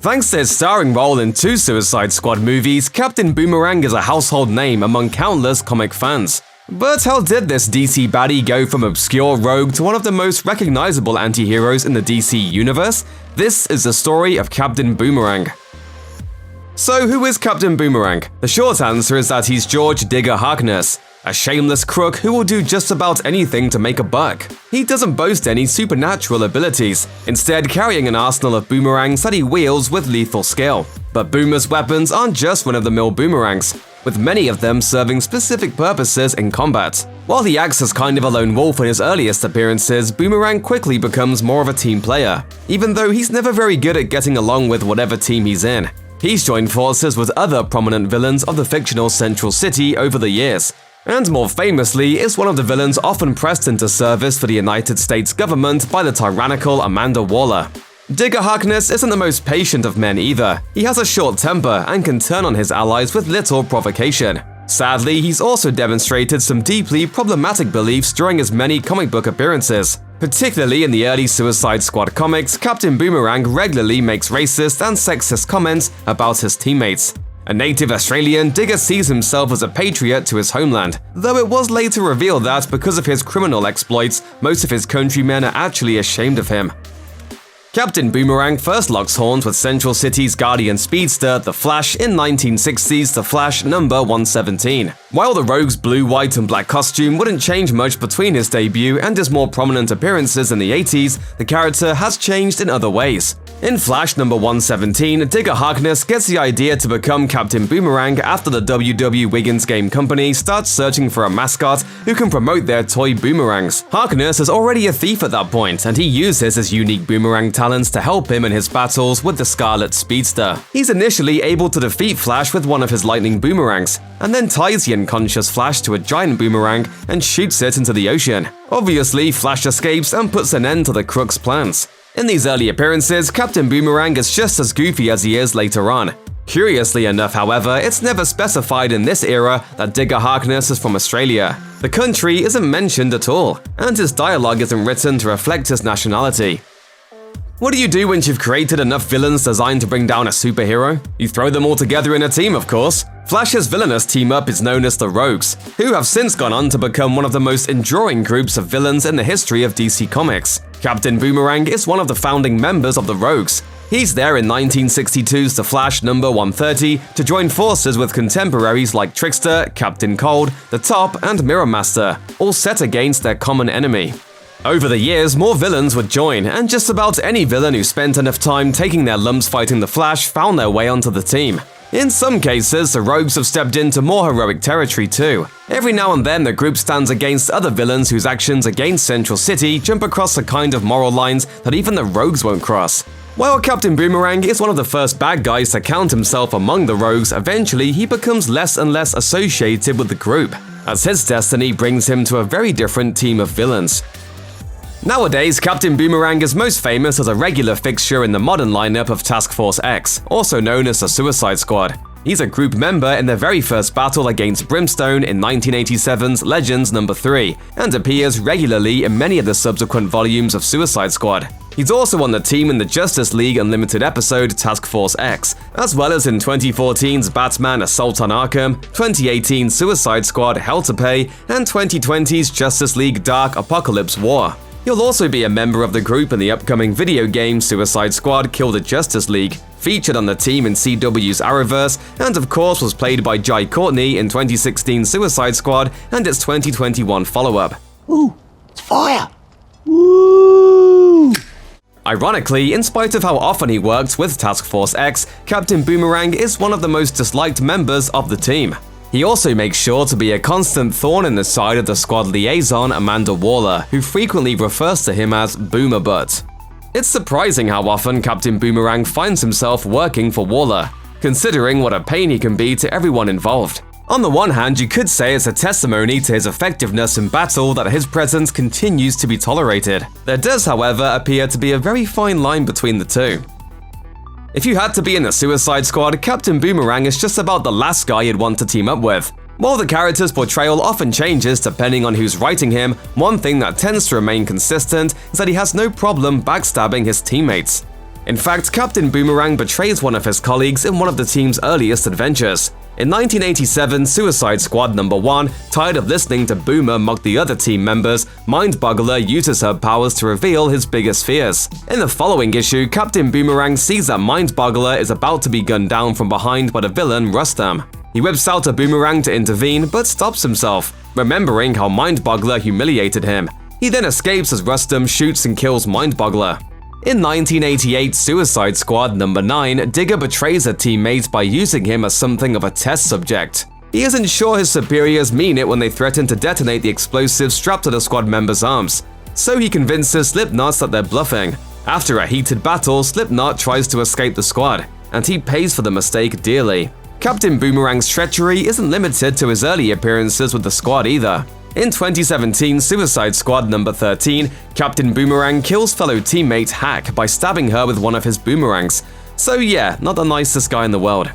Thanks to his starring role in 2 Suicide Squad movies, Captain Boomerang is a household name among countless comic fans. But how did this DC baddie go from obscure rogue to one of the most recognizable anti-heroes in the DC universe? This is the story of Captain Boomerang. So who is Captain Boomerang? The short answer is that he's George Digger Harkness, a shameless crook who will do just about anything to make a buck. He doesn't boast any supernatural abilities, instead carrying an arsenal of boomerangs that he wields with lethal skill. But Boomer's weapons aren't just run-of-the-mill boomerangs, with many of them serving specific purposes in combat. While he acts as kind of a lone wolf in his earliest appearances, Boomerang quickly becomes more of a team player, even though he's never very good at getting along with whatever team he's in. He's joined forces with other prominent villains of the fictional Central City over the years, and more famously is one of the villains often pressed into service for the United States government by the tyrannical Amanda Waller. Digger Harkness isn't the most patient of men either. He has a short temper and can turn on his allies with little provocation. Sadly, he's also demonstrated some deeply problematic beliefs during his many comic book appearances. Particularly in the early Suicide Squad comics, Captain Boomerang regularly makes racist and sexist comments about his teammates. A native Australian, Digger sees himself as a patriot to his homeland, though it was later revealed that because of his criminal exploits, most of his countrymen are actually ashamed of him. Captain Boomerang first locks horns with Central City's Guardian speedster, The Flash, in 1960's The Flash number 117. While the Rogue's blue, white, and black costume wouldn't change much between his debut and his more prominent appearances in the 80s, the character has changed in other ways. In Flash number 117, Digger Harkness gets the idea to become Captain Boomerang after the WW Wiggins Game Company starts searching for a mascot who can promote their toy boomerangs. Harkness is already a thief at that point, and he uses his unique boomerang talents to help him in his battles with the Scarlet Speedster. He's initially able to defeat Flash with one of his lightning boomerangs, and then ties the unconscious Flash to a giant boomerang and shoots it into the ocean. Obviously, Flash escapes and puts an end to the crook's plans. In these early appearances, Captain Boomerang is just as goofy as he is later on. Curiously enough, however, it's never specified in this era that Digger Harkness is from Australia. The country isn't mentioned at all, and his dialogue isn't written to reflect his nationality. What do you do once you've created enough villains designed to bring down a superhero? You throw them all together in a team, of course. Flash's villainous team-up is known as the Rogues, who have since gone on to become one of the most enduring groups of villains in the history of DC Comics. Captain Boomerang is one of the founding members of the Rogues. He's there in 1962's The Flash number 130 to join forces with contemporaries like Trickster, Captain Cold, The Top, and Mirror Master, all set against their common enemy. Over the years, more villains would join, and just about any villain who spent enough time taking their lumps fighting the Flash found their way onto the team. In some cases, the Rogues have stepped into more heroic territory too. Every now and then, the group stands against other villains whose actions against Central City jump across the kind of moral lines that even the Rogues won't cross. While Captain Boomerang is one of the first bad guys to count himself among the Rogues, eventually he becomes less and less associated with the group, as his destiny brings him to a very different team of villains. Nowadays, Captain Boomerang is most famous as a regular fixture in the modern lineup of Task Force X, also known as the Suicide Squad. He's a group member in their very first battle against Brimstone in 1987's Legends number 3, and appears regularly in many of the subsequent volumes of Suicide Squad. He's also on the team in the Justice League Unlimited episode Task Force X, as well as in 2014's Batman Assault on Arkham, 2018's Suicide Squad Hell to Pay, and 2020's Justice League Dark Apocalypse War. He'll also be a member of the group in the upcoming video game Suicide Squad Kill the Justice League, featured on the team in CW's Arrowverse, and of course was played by Jai Courtney in 2016 Suicide Squad and its 2021 follow-up. Ooh, it's fire! Woo! Ironically, in spite of how often he works with Task Force X, Captain Boomerang is one of the most disliked members of the team. He also makes sure to be a constant thorn in the side of the squad liaison Amanda Waller, who frequently refers to him as Boomer Butt. It's surprising how often Captain Boomerang finds himself working for Waller, considering what a pain he can be to everyone involved. On the one hand, you could say it's a testimony to his effectiveness in battle that his presence continues to be tolerated. There does, however, appear to be a very fine line between the two. If you had to be in the Suicide Squad, Captain Boomerang is just about the last guy you'd want to team up with. While the character's portrayal often changes depending on who's writing him, one thing that tends to remain consistent is that he has no problem backstabbing his teammates. In fact, Captain Boomerang betrays one of his colleagues in one of the team's earliest adventures. In 1987, Suicide Squad No. 1, tired of listening to Boomer mock the other team members, Mind-Boggler uses her powers to reveal his biggest fears. In the following issue, Captain Boomerang sees that Mind-Boggler is about to be gunned down from behind by the villain Rustam. He whips out a boomerang to intervene, but stops himself, remembering how Mind-Boggler humiliated him. He then escapes as Rustam shoots and kills Mind-Boggler. In 1988 Suicide Squad No. 9, Digger betrays a teammate by using him as something of a test subject. He isn't sure his superiors mean it when they threaten to detonate the explosives strapped to the squad member's arms, so he convinces Slipknot that they're bluffing. After a heated battle, Slipknot tries to escape the squad, and he pays for the mistake dearly. Captain Boomerang's treachery isn't limited to his early appearances with the squad either. In 2017 Suicide Squad No. 13, Captain Boomerang kills fellow teammate Hack by stabbing her with one of his boomerangs. So yeah, not the nicest guy in the world.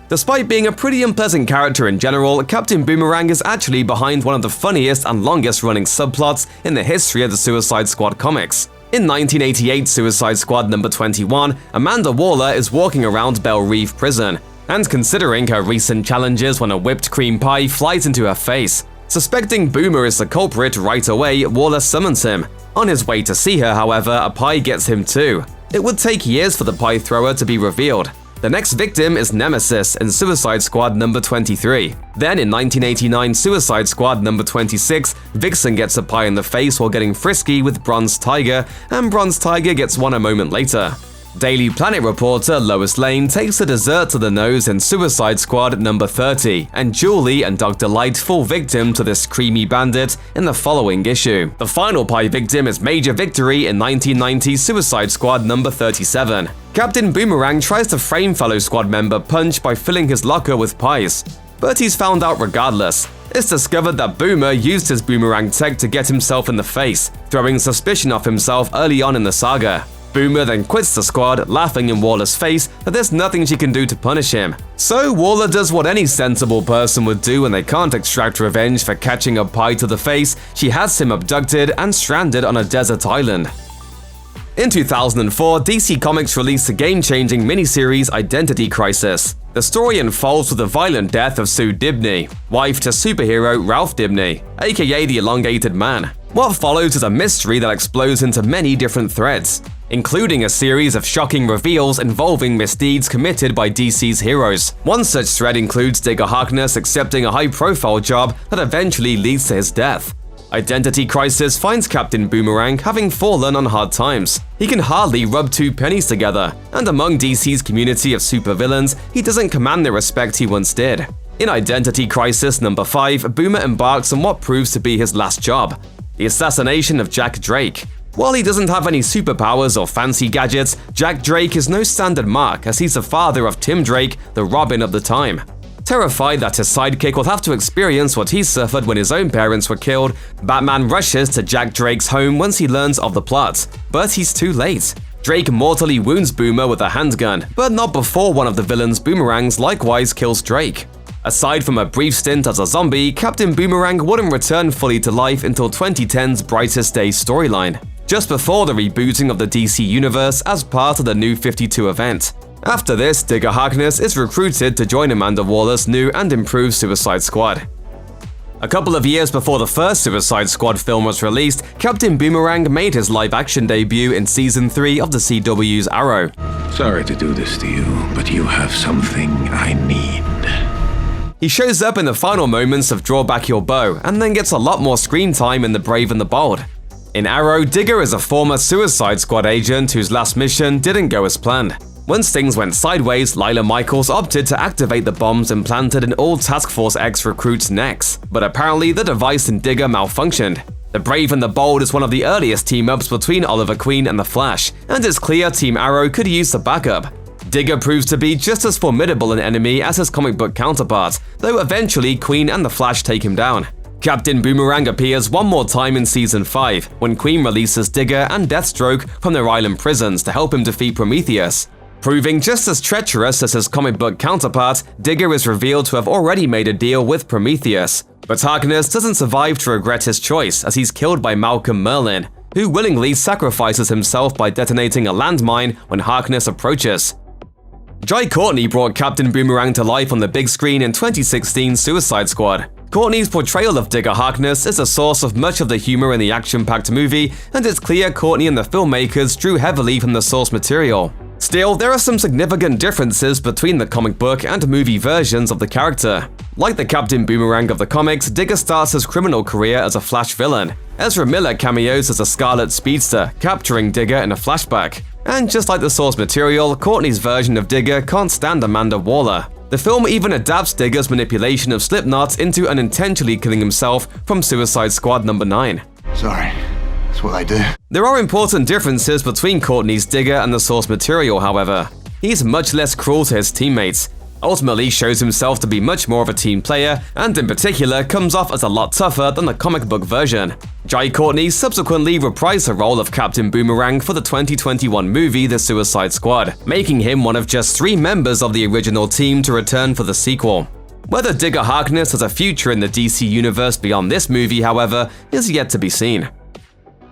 Despite being a pretty unpleasant character in general, Captain Boomerang is actually behind one of the funniest and longest-running subplots in the history of the Suicide Squad comics. In 1988 Suicide Squad No. 21, Amanda Waller is walking around Belle Reve prison, and considering her recent challenges when a whipped cream pie flies into her face. Suspecting Boomer is the culprit right away, Waller summons him. On his way to see her, however, a pie gets him too. It would take years for the pie thrower to be revealed. The next victim is Nemesis in Suicide Squad No. 23. Then in 1989 Suicide Squad No. 26, Vixen gets a pie in the face while getting frisky with Bronze Tiger, and Bronze Tiger gets one a moment later. Daily Planet reporter Lois Lane takes a dessert to the nose in Suicide Squad No. 30, and Julie and Dr. Light fall victim to this creamy bandit in the following issue. The final pie victim is Major Victory in 1990 Suicide Squad No. 37. Captain Boomerang tries to frame fellow squad member Punch by filling his locker with pies, but he's found out regardless. It's discovered that Boomer used his boomerang tech to get himself in the face, throwing suspicion of himself early on in the saga. Boomer then quits the squad, laughing in Waller's face that there's nothing she can do to punish him. So Waller does what any sensible person would do when they can't extract revenge for catching a pie to the face. She has him abducted and stranded on a desert island. In 2004, DC Comics released the game-changing miniseries Identity Crisis. The story unfolds with the violent death of Sue Dibney, wife to superhero Ralph Dibney, aka the Elongated Man. What follows is a mystery that explodes into many different threads, including a series of shocking reveals involving misdeeds committed by DC's heroes. One such thread includes Digger Harkness accepting a high-profile job that eventually leads to his death. Identity Crisis finds Captain Boomerang having fallen on hard times. He can hardly rub two pennies together, and among DC's community of supervillains, he doesn't command the respect he once did. In Identity Crisis No. 5, Boomer embarks on what proves to be his last job: the assassination of Jack Drake. While he doesn't have any superpowers or fancy gadgets, Jack Drake is no standard mark, as he's the father of Tim Drake, the Robin of the time. Terrified that his sidekick will have to experience what he suffered when his own parents were killed, Batman rushes to Jack Drake's home once he learns of the plot. But he's too late. Drake mortally wounds Boomer with a handgun, but not before one of the villain's boomerangs likewise kills Drake. Aside from a brief stint as a zombie, Captain Boomerang wouldn't return fully to life until 2010's Brightest Day storyline, just before the rebooting of the DC Universe as part of the New 52 event. After this, Digger Harkness is recruited to join Amanda Waller's new and improved Suicide Squad. A couple of years before the first Suicide Squad film was released, Captain Boomerang made his live-action debut in Season 3 of the CW's Arrow. Sorry to do this to you, but you have something I need. He shows up in the final moments of Draw Back Your Bow, and then gets a lot more screen time in The Brave and the Bold. In Arrow, Digger is a former Suicide Squad agent whose last mission didn't go as planned. Once things went sideways, Lila Michaels opted to activate the bombs implanted in all Task Force X recruits' necks, but apparently the device in Digger malfunctioned. The Brave and the Bold is one of the earliest team-ups between Oliver Queen and the Flash, and it's clear Team Arrow could use the backup. Digger proves to be just as formidable an enemy as his comic book counterpart, though eventually Queen and the Flash take him down. Captain Boomerang appears one more time in Season 5, when Queen releases Digger and Deathstroke from their island prisons to help him defeat Prometheus. Proving just as treacherous as his comic book counterpart, Digger is revealed to have already made a deal with Prometheus. But Harkness doesn't survive to regret his choice, as he's killed by Malcolm Merlyn, who willingly sacrifices himself by detonating a landmine when Harkness approaches. Jai Courtney brought Captain Boomerang to life on the big screen in 2016's Suicide Squad. Courtney's portrayal of Digger Harkness is a source of much of the humor in the action-packed movie, and it's clear Courtney and the filmmakers drew heavily from the source material. Still, there are some significant differences between the comic book and movie versions of the character. Like the Captain Boomerang of the comics, Digger starts his criminal career as a Flash villain. Ezra Miller cameos as a Scarlet Speedster, capturing Digger in a flashback. And just like the source material, Courtney's version of Digger can't stand Amanda Waller. The film even adapts Digger's manipulation of Slipknot into unintentionally killing himself from Suicide Squad number 9. Sorry, that's what I do. There are important differences between Courtney's Digger and the source material, however. He's much less cruel to his teammates, ultimately shows himself to be much more of a team player, and in particular comes off as a lot tougher than the comic book version. Jai Courtney subsequently reprised the role of Captain Boomerang for the 2021 movie The Suicide Squad, making him one of just 3 members of the original team to return for the sequel. Whether Digger Harkness has a future in the DC universe beyond this movie, however, is yet to be seen.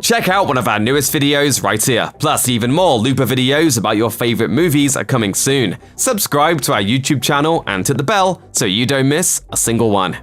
Check out one of our newest videos right here, plus even more Looper videos about your favorite movies are coming soon. Subscribe to our YouTube channel and hit the bell so you don't miss a single one.